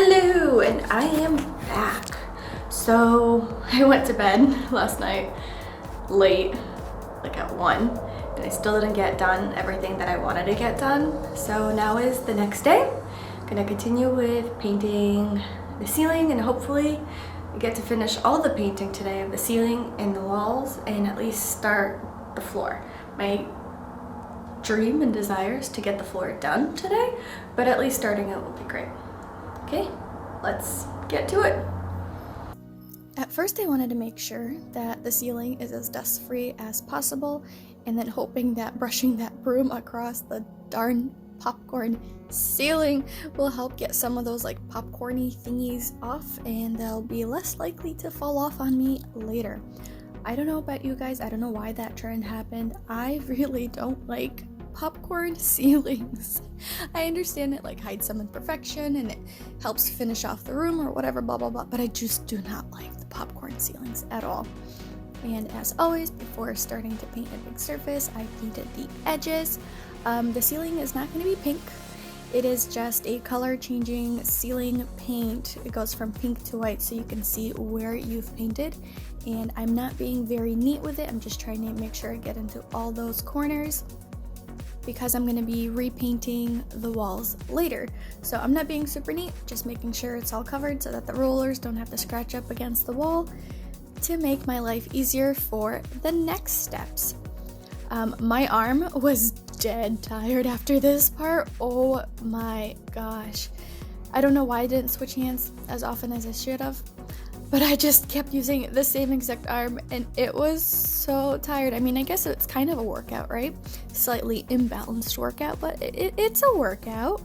Hello, and I am back. So I went to bed last night late, like at 1, and I still didn't get done everything that I wanted to get done. So now is the next day. I'm gonna continue with painting the ceiling, and hopefully I get to finish all the painting today of the ceiling and the walls and at least start the floor. My dream and desire is to get the floor done today, but at least starting it will be great. Okay, let's get to it. At first I wanted to make sure that the ceiling is as dust-free as possible, and then hoping that brushing that broom across the darn popcorn ceiling will help get some of those like popcorny thingies off, and they'll be less likely to fall off on me later. I don't know about you guys, I don't know why that trend happened. I really don't like popcorn ceilings. I understand it like hides some imperfection and it helps finish off the room or whatever, blah blah blah, but I just do not like the popcorn ceilings at all. And as always, before starting to paint a big surface, I painted the edges. The ceiling is not going to be pink. It is just a color changing ceiling paint. It goes from pink to white so you can see where you've painted, and I'm not being very neat with it. I'm just trying to make sure I get into all those corners, because I'm going to be repainting the walls later. So I'm not being super neat, just making sure it's all covered so that the rollers don't have to scratch up against the wall to make my life easier for the next steps. My arm was dead tired after this part. Oh my gosh. I don't know why I didn't switch hands as often as I should have, but I just kept using the same exact arm and it was so tired. I mean, I guess it's kind of a workout, right? Slightly imbalanced workout, but it's a workout.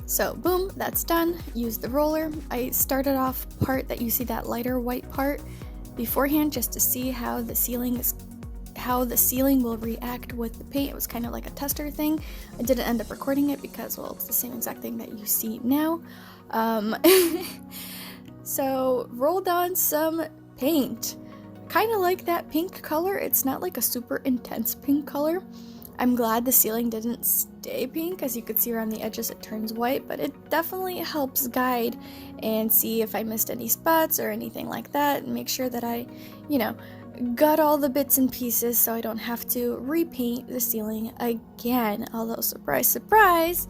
So boom, that's done. Use the roller. I started off part that you see, that lighter white part, beforehand, just to see how the ceiling will react with the paint. It was kind of like a tester thing. I didn't end up recording it because, well, it's the same exact thing that you see now. So rolled on some paint. Kind of like that pink color. It's not like a super intense pink color. I'm glad the ceiling didn't stay pink. As you could see around the edges, it turns white, but it definitely helps guide and see if I missed any spots or anything like that, and make sure that I, got all the bits and pieces so I don't have to repaint the ceiling again. Although, surprise, surprise,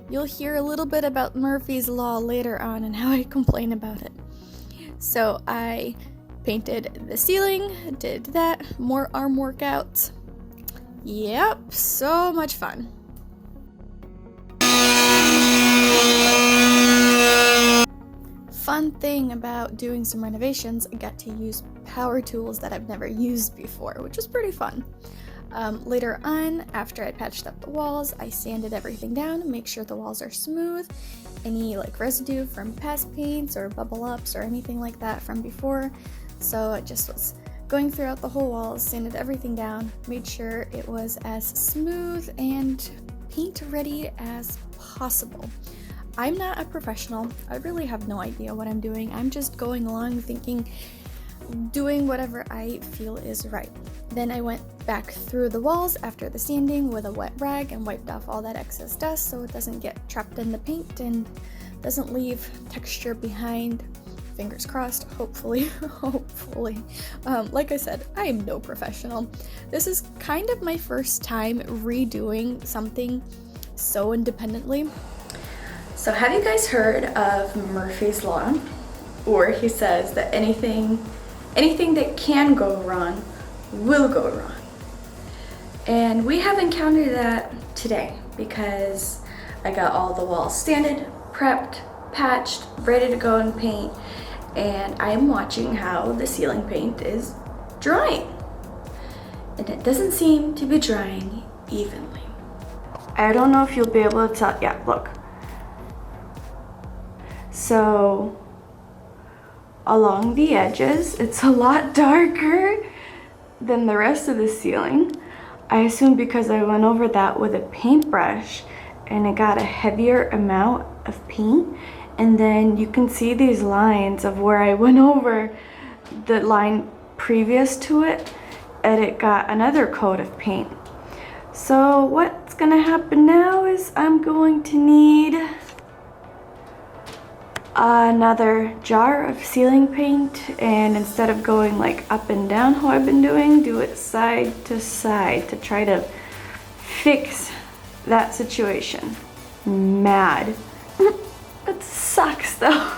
you'll hear a little bit about Murphy's Law later on and how I complain about it. So I painted the ceiling, did that, more arm workouts. Yep, so much fun. Fun thing about doing some renovations, I got to use power tools that I've never used before, which was pretty fun. Later on, after I patched up the walls, I sanded everything down, make sure the walls are smooth. Any like residue from past paints or bubble ups or anything like that from before. So I just was going throughout the whole walls, sanded everything down, made sure it was as smooth and paint ready as possible. I'm not a professional. I really have no idea what I'm doing. I'm just going along thinking, doing whatever I feel is right. Then I went back through the walls after the sanding with a wet rag and wiped off all that excess dust so it doesn't get trapped in the paint and doesn't leave texture behind. Fingers crossed, hopefully, hopefully. Like I said, I am no professional. This is kind of my first time redoing something so independently. So have you guys heard of Murphy's Law? Or he says that anything that can go wrong will go wrong. And we have encountered that today because I got all the walls sanded, prepped, patched, ready to go and paint, and I am watching how the ceiling paint is drying. And it doesn't seem to be drying evenly. I don't know if you'll be able to tell. Yeah, look. So along the edges, it's a lot darker than the rest of the ceiling. I assume because I went over that with a paintbrush and it got a heavier amount of paint. And then you can see these lines of where I went over the line previous to it, and it got another coat of paint. So what's gonna happen now is I'm going to need another jar of ceiling paint, and instead of going like up and down how I've been doing, do it side to side to try to fix that situation. Mad. It sucks though.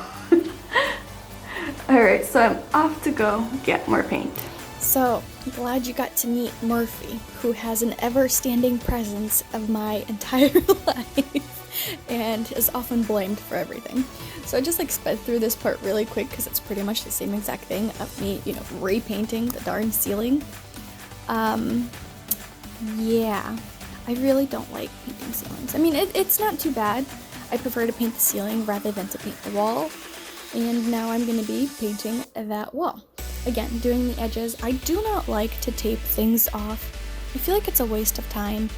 Alright, so I'm off to go get more paint. So, I'm glad you got to meet Murphy, who has an ever-standing presence of my entire life and is often blamed for everything. So I just like sped through this part really quick because it's pretty much the same exact thing of me, you know, repainting the darn ceiling. Yeah, I really don't like painting ceilings. I mean, it's not too bad. I prefer to paint the ceiling rather than to paint the wall. And now I'm going to be painting that wall. Again, doing the edges. I do not like to tape things off. I feel like it's a waste of time,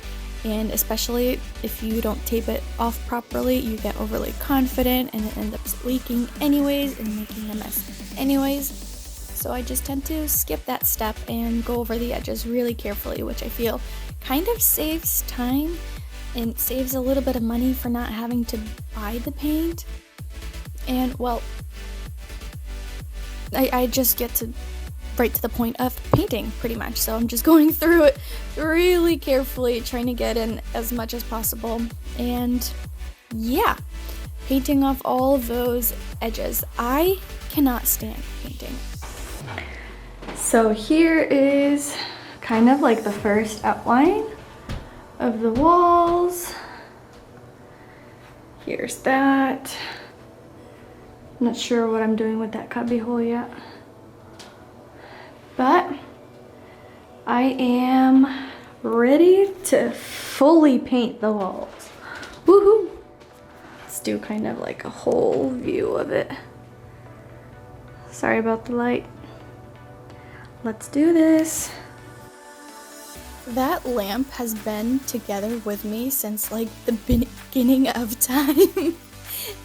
and especially if you don't tape it off properly, you get overly confident and it ends up leaking anyways and making a mess anyways. So I just tend to skip that step and go over the edges really carefully, which I feel kind of saves time and saves a little bit of money for not having to buy the paint. And well, I just get to right to the point of painting pretty much. So I'm just going through it really carefully, trying to get in as much as possible. And yeah, painting off all of those edges. I cannot stand painting. So here is kind of like the first outline of the walls. Here's that. I'm not sure what I'm doing with that cubby hole yet. But I am ready to fully paint the walls. Woohoo! Let's do kind of like a whole view of it. Sorry about the light. Let's do this. That lamp has been together with me since like the beginning of time.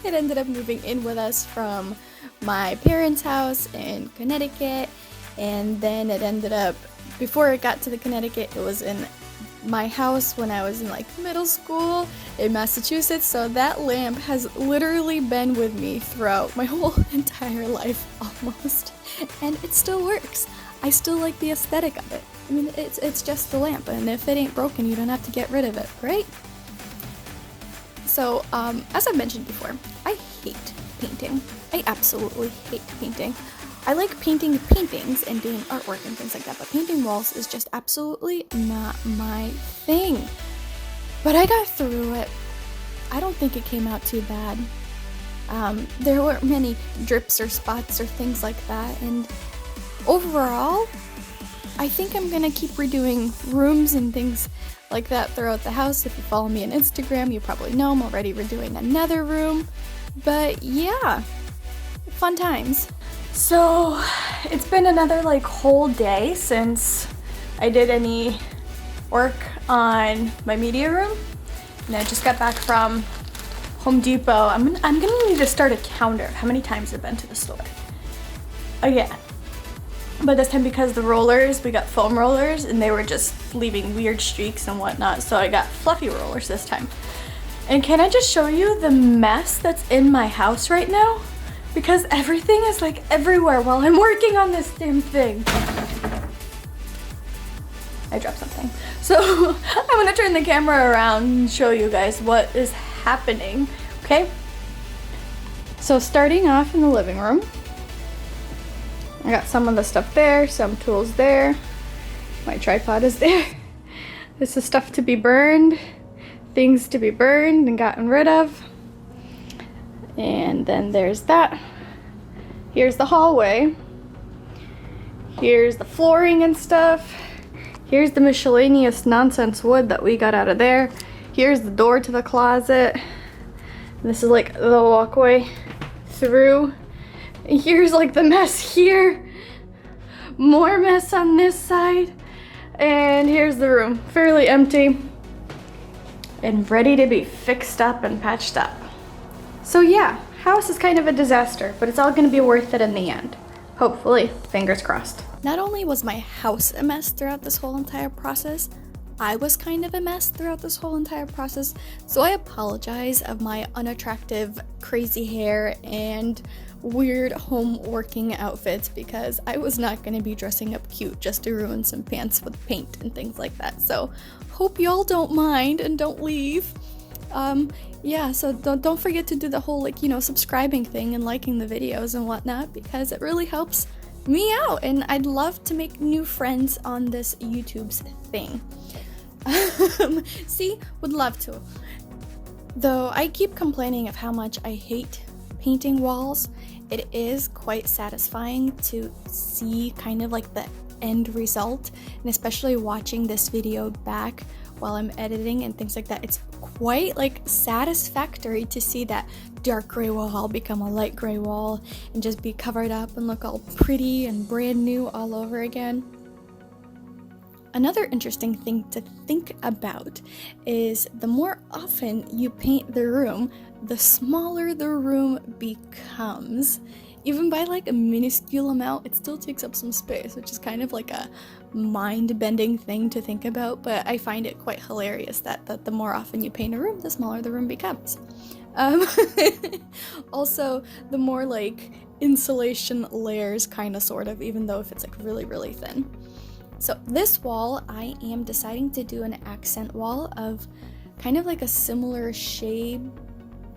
It ended up moving in with us from my parents' house in Connecticut, and then it ended up, before it got to the Connecticut, it was in my house when I was in like middle school in Massachusetts. So that lamp has literally been with me throughout my whole entire life almost, and it still works. I still like the aesthetic of it. I mean, it's just the lamp, and if it ain't broken, you don't have to get rid of it, right? So, as I mentioned before, I hate painting. I absolutely hate painting. I like painting paintings and doing artwork and things like that, but painting walls is just absolutely not my thing. But I got through it. I don't think it came out too bad. There weren't many drips or spots or things like that, and overall, I think I'm gonna keep redoing rooms and things like that throughout the house. If you follow me on Instagram, you probably know I'm already redoing another room. But yeah, fun times. So it's been another like whole day since I did any work on my media room, and I just got back from Home Depot. I'm gonna need to start a counter of how many times I've been to the store again. But this time, because the rollers, we got foam rollers and they were just leaving weird streaks and whatnot, so I got fluffy rollers this time. And can I just show you the mess that's in my house right now? Because everything is like everywhere while I'm working on this damn thing. I dropped something. So I'm gonna turn the camera around and show you guys what is happening, okay? So starting off in the living room, I got some of the stuff there, some tools there. My tripod is there. This is stuff to be burned, things to be burned and gotten rid of. And then there's that. Here's the hallway. Here's the flooring and stuff. Here's the miscellaneous nonsense wood that we got out of there. Here's the door to the closet. This is like the walkway through. Here's like the mess here. More mess on this side. And here's the room, fairly empty and ready to be fixed up and patched up. So yeah, house is kind of a disaster, but it's all gonna be worth it in the end. Hopefully, fingers crossed. Not only was my house a mess throughout this whole entire process, I was kind of a mess throughout this whole entire process, so I apologize of my unattractive, crazy hair and weird home working outfits, because I was not going to be dressing up cute just to ruin some pants with paint and things like that. So hope y'all don't mind and don't leave. Yeah, so don't forget to do the whole, like, you know, subscribing thing and liking the videos and whatnot, because it really helps me out, and I'd love to make new friends on this YouTube's thing. See, would love to. Though I keep complaining of how much I hate painting walls, it is quite satisfying to see kind of like the end result, and especially watching this video back while I'm editing and things like that, it's quite like satisfactory to see that dark gray wall become a light gray wall and just be covered up and look all pretty and brand new all over again. Another interesting thing to think about is the more often you paint the room, the smaller the room becomes. Even by like a minuscule amount, it still takes up some space, which is kind of like a mind-bending thing to think about, but I find it quite hilarious that the more often you paint a room, the smaller the room becomes. Also, the more like insulation layers, kind of, sort of, even though if it's like really, really thin. So this wall, I am deciding to do an accent wall of kind of like a similar shade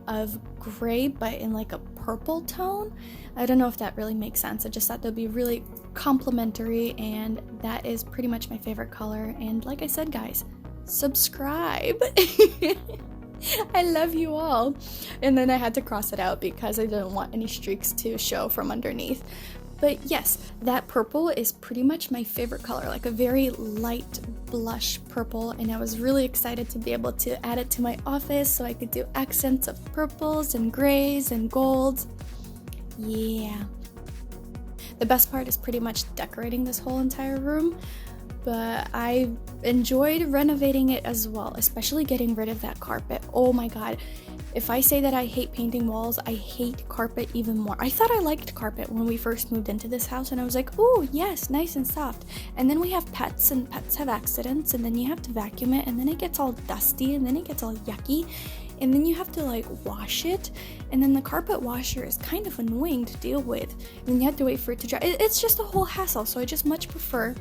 of gray, but in like a purple tone. I don't know if that really makes sense. I just thought that'd be really complimentary, and that is pretty much my favorite color. And like I said, guys, subscribe. I love you all. And then I had to cross it out because I didn't want any streaks to show from underneath. But yes, that purple is pretty much my favorite color, like a very light blush purple, and I was really excited to be able to add it to my office so I could do accents of purples and grays and golds. Yeah. The best part is pretty much decorating this whole entire room, but I enjoyed renovating it as well, especially getting rid of that carpet. Oh my god. If I say that I hate painting walls, I hate carpet even more. I thought I liked carpet when we first moved into this house, and I was like, oh yes, nice and soft. And then we have pets, and pets have accidents, and then you have to vacuum it, and then it gets all dusty, and then it gets all yucky, and then you have to like wash it, and then the carpet washer is kind of annoying to deal with, and then you have to wait for it to dry. It's just a whole hassle, so I just much prefer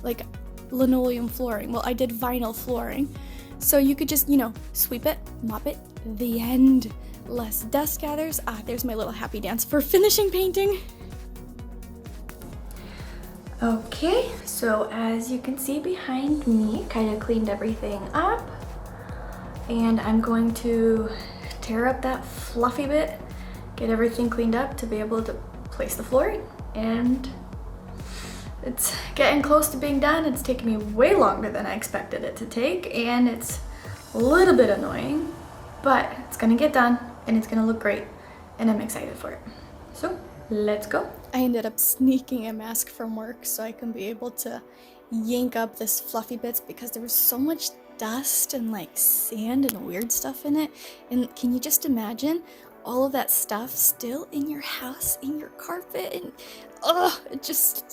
like linoleum flooring. Well, I did vinyl flooring, so you could just, you know, sweep it, mop it, the end. Less dust gathers. There's my little happy dance for finishing painting. Okay, so as you can see behind me, kind of cleaned everything up, and I'm going to tear up that fluffy bit, get everything cleaned up to be able to place the flooring, and it's getting close to being done. It's taken me way longer than I expected it to take, and it's a little bit annoying, but it's gonna get done and it's gonna look great, and I'm excited for it. So let's go. I ended up sneaking a mask from work so I can be able to yank up this fluffy bits, because there was so much dust and like sand and weird stuff in it. And can you just imagine all of that stuff still in your house, in your carpet, and just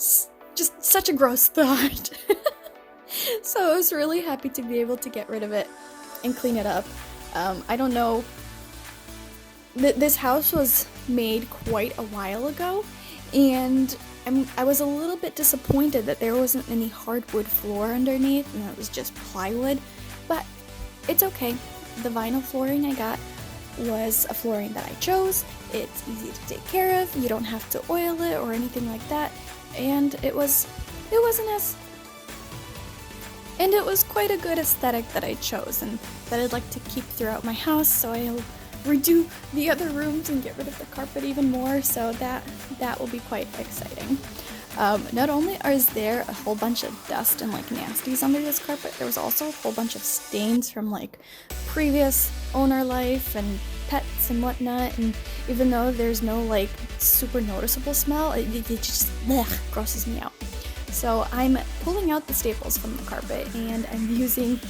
such a gross thought. So I was really happy to be able to get rid of it and clean it up. I don't know, this house was made quite a while ago, and I was a little bit disappointed that there wasn't any hardwood floor underneath and it was just plywood, but it's okay. The vinyl flooring I got was a flooring that I chose. It's easy to take care of, you don't have to oil it or anything like that, and it was quite a good aesthetic that I chose and that I'd like to keep throughout my house, so I'll redo the other rooms and get rid of the carpet even more, so that will be quite exciting. Not only is there a whole bunch of dust and like nasties under this carpet, there was also a whole bunch of stains from like previous owner life and pets and whatnot, and even though there's no like super noticeable smell, it just grosses me out. So I'm pulling out the staples from the carpet, and I'm using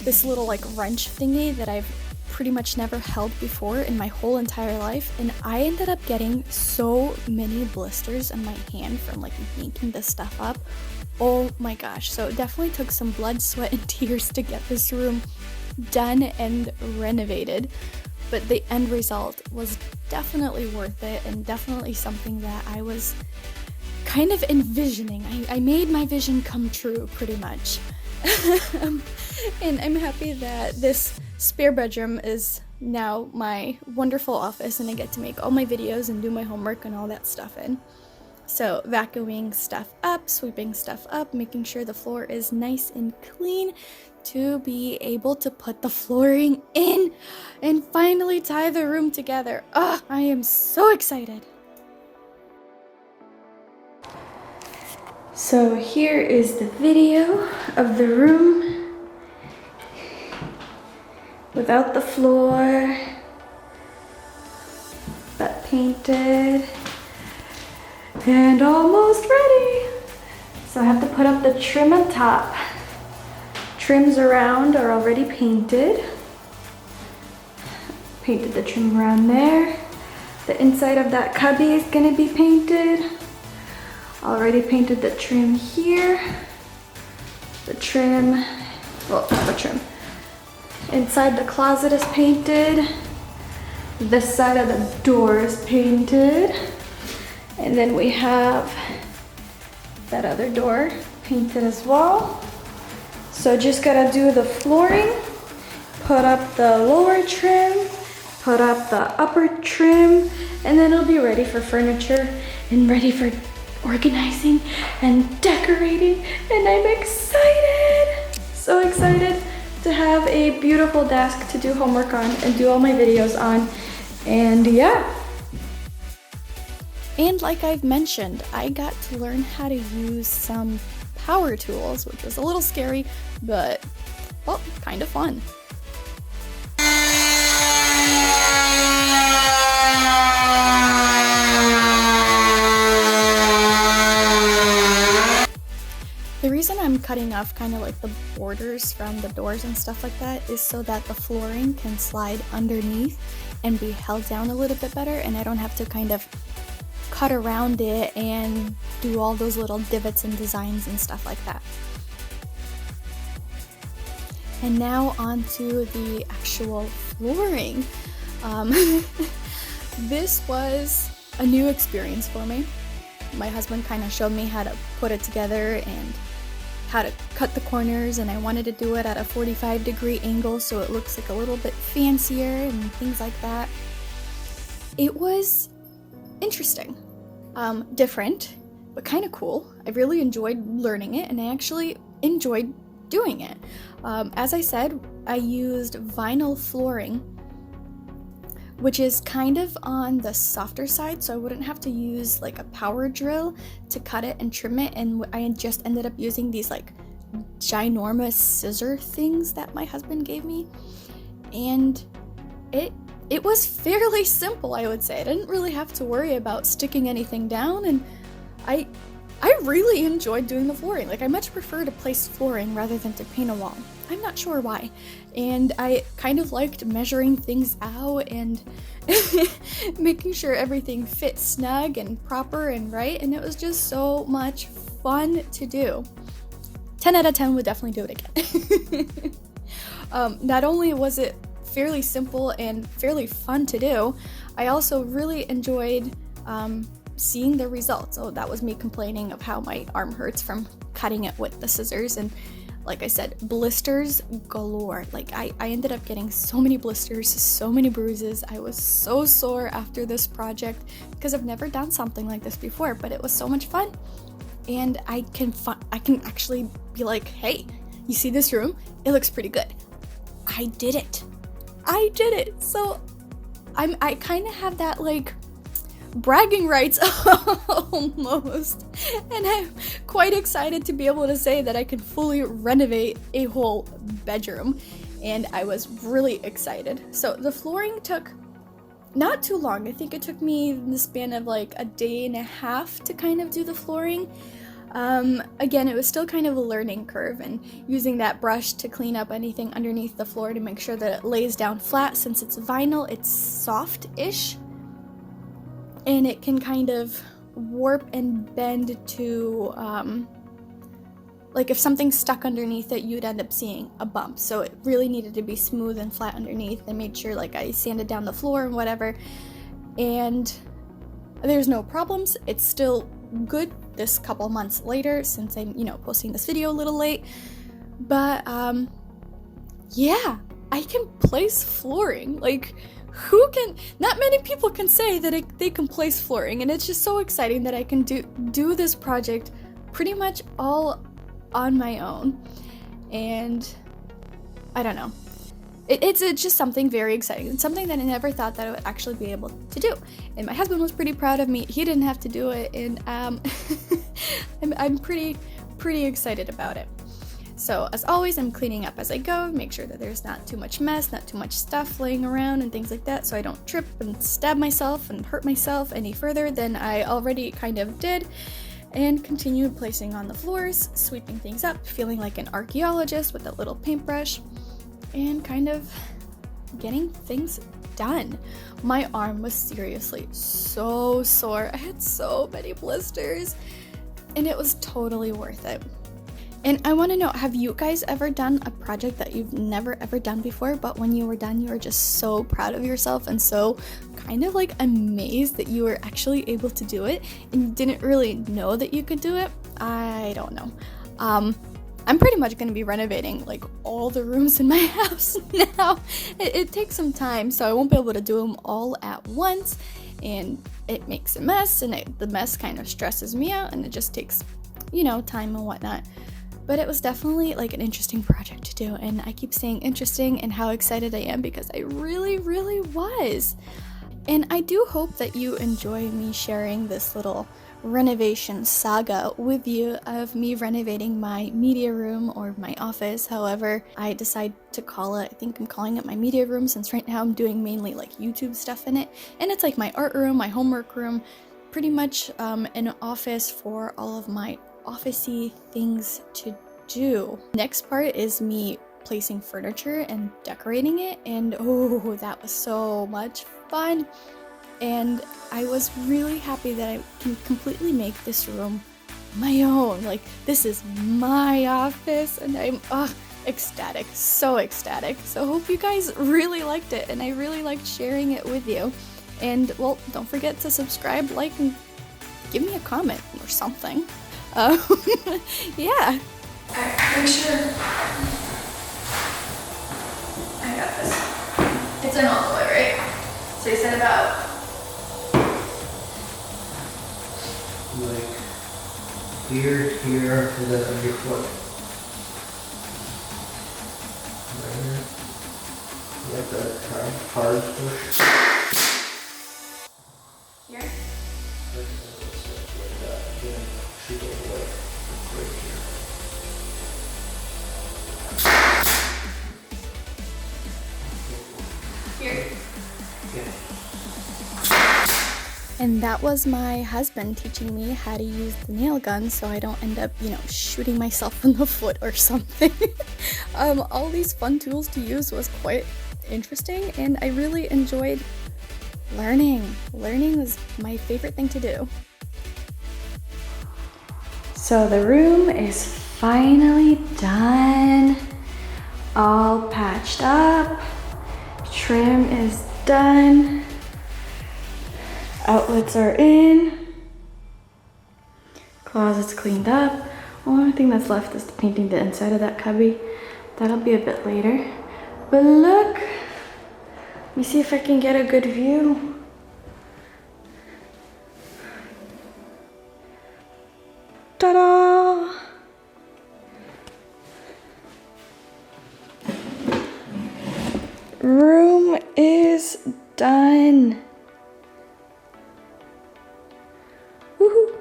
this little like wrench thingy that I've pretty much never held before in my whole entire life, and I ended up getting so many blisters on my hand from like yanking this stuff up. Oh my gosh. So it definitely took some blood, sweat, and tears to get this room done and renovated, but the end result was definitely worth it and definitely something that I was kind of envisioning. I made my vision come true pretty much. And I'm happy that this spare bedroom is now my wonderful office and I get to make all my videos and do my homework and all that stuff in. So vacuuming stuff up, sweeping stuff up, making sure the floor is nice and clean to be able to put the flooring in and finally tie the room together. Oh, I am so excited. So here is the video of the room without the floor, but painted and almost ready. So I have to put up the trim on top. Trims around are already painted. Painted the trim around there. The inside of that cubby is gonna be painted. Already painted the trim here. The trim, well, not the trim. Inside the closet is painted. This side of the door is painted. And then we have that other door painted as well. So just gotta do the flooring, put up the lower trim, put up the upper trim, and then it'll be ready for furniture and ready for organizing and decorating, and I'm excited! So excited to have a beautiful desk to do homework on and do all my videos on, and yeah. And like I've mentioned, I got to learn how to use some power tools, which was a little scary, but, well, kind of fun. The reason I'm cutting off kind of like the borders from the doors and stuff like that is so that the flooring can slide underneath and be held down a little bit better, and I don't have to kind of cut around it and do all those little divots and designs and stuff like that. And now on to the actual flooring. This was a new experience for me. My husband kind of showed me how to put it together and how to cut the corners, and I wanted to do it at a 45-degree angle so it looks like a little bit fancier and things like that. It was interesting, different, but kind of cool. I really enjoyed learning it, and I actually enjoyed doing it. As I said, I used vinyl flooring, which is kind of on the softer side, so I wouldn't have to use like a power drill to cut it and trim it, and I just ended up using these like ginormous scissor things that my husband gave me, and it was fairly simple, I would say. I didn't really have to worry about sticking anything down, and I really enjoyed doing the flooring. Like, I much prefer to place flooring rather than to paint a wall. I'm not sure why. And I kind of liked measuring things out and making sure everything fit snug and proper and right, and it was just so much fun to do. 10 out of 10 would definitely do it again. Not only was it fairly simple and fairly fun to do, I also really enjoyed seeing the results. So that was me complaining of how my arm hurts from cutting it with the scissors, and like I said, blisters galore. Like I ended up getting so many blisters, so many bruises. I was so sore after this project because I've never done something like this before, but it was so much fun. And I can actually be like, hey, you see this room? It looks pretty good. I did it. So I kind of have that like bragging rights almost, and I'm quite excited to be able to say that I can fully renovate a whole bedroom, and I was really excited. So the flooring took not too long. I think it took me the span of like a day and a half to kind of do the flooring. Again, it was still kind of a learning curve, and using that brush to clean up anything underneath the floor to make sure that it lays down flat. Since it's vinyl, it's soft-ish, and it can kind of warp and bend to, like if something's stuck underneath it, you'd end up seeing a bump. So it really needed to be smooth and flat underneath. I made sure like I sanded down the floor and whatever, and there's no problems. It's still good this couple months later, since I'm, posting this video a little late. But yeah, I can place flooring. Like, not many people can say that they can place flooring, and it's just so exciting that I can do this project pretty much all on my own. And I don't know, it's just something very exciting. It's something that I never thought that I would actually be able to do. And my husband was pretty proud of me. He didn't have to do it, and I'm pretty excited about it. So as always, I'm cleaning up as I go, make sure that there's not too much mess, not too much stuff laying around and things like that, so I don't trip and stab myself and hurt myself any further than I already kind of did. And continued placing on the floors, sweeping things up, feeling like an archaeologist with a little paintbrush, and kind of getting things done. My arm was seriously so sore. I had so many blisters, and it was totally worth it. And I want to know, have you guys ever done a project that you've never ever done before, but when you were done, you were just so proud of yourself and so kind of like amazed that you were actually able to do it and you didn't really know that you could do it? I don't know. I'm pretty much going to be renovating like all the rooms in my house now. It takes some time, so I won't be able to do them all at once, and it makes a mess, and the mess kind of stresses me out, and it just takes, time and whatnot. But it was definitely like an interesting project to do, and I keep saying interesting and how excited I am because I really, really was. And I do hope that you enjoy me sharing this little renovation saga with you of me renovating my media room or my office, however I decide to call it. I think I'm calling it my media room since right now I'm doing mainly like YouTube stuff in it, and it's like my art room, my homework room, pretty much an office for all of my officey things to do. Next part is me placing furniture and decorating it, and oh, that was so much fun. And I was really happy that I can completely make this room my own. Like, this is my office, and I'm ecstatic, so ecstatic. So I hope you guys really liked it, and I really liked sharing it with you. And well, don't forget to subscribe, like, and give me a comment or something. Yeah. Make sure. I got this. It's in all the way, right? So you said about like here, and then underfoot. Right here. Like that hard push. Here? Like that. Then shoot all the way right here. Here. Yeah. And that was my husband teaching me how to use the nail gun so I don't end up, shooting myself in the foot or something. All these fun tools to use was quite interesting, and I really enjoyed learning. Learning was my favorite thing to do. So the room is finally done. All patched up. Trim is done. Outlets are in. Closet's cleaned up. The only thing that's left is painting the inside of that cubby. That'll be a bit later. But look! Let me see if I can get a good view. Ta-da! Room is done. Woohoo!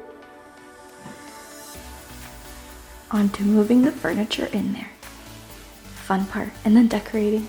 On to moving the furniture in there. Fun part, and then decorating.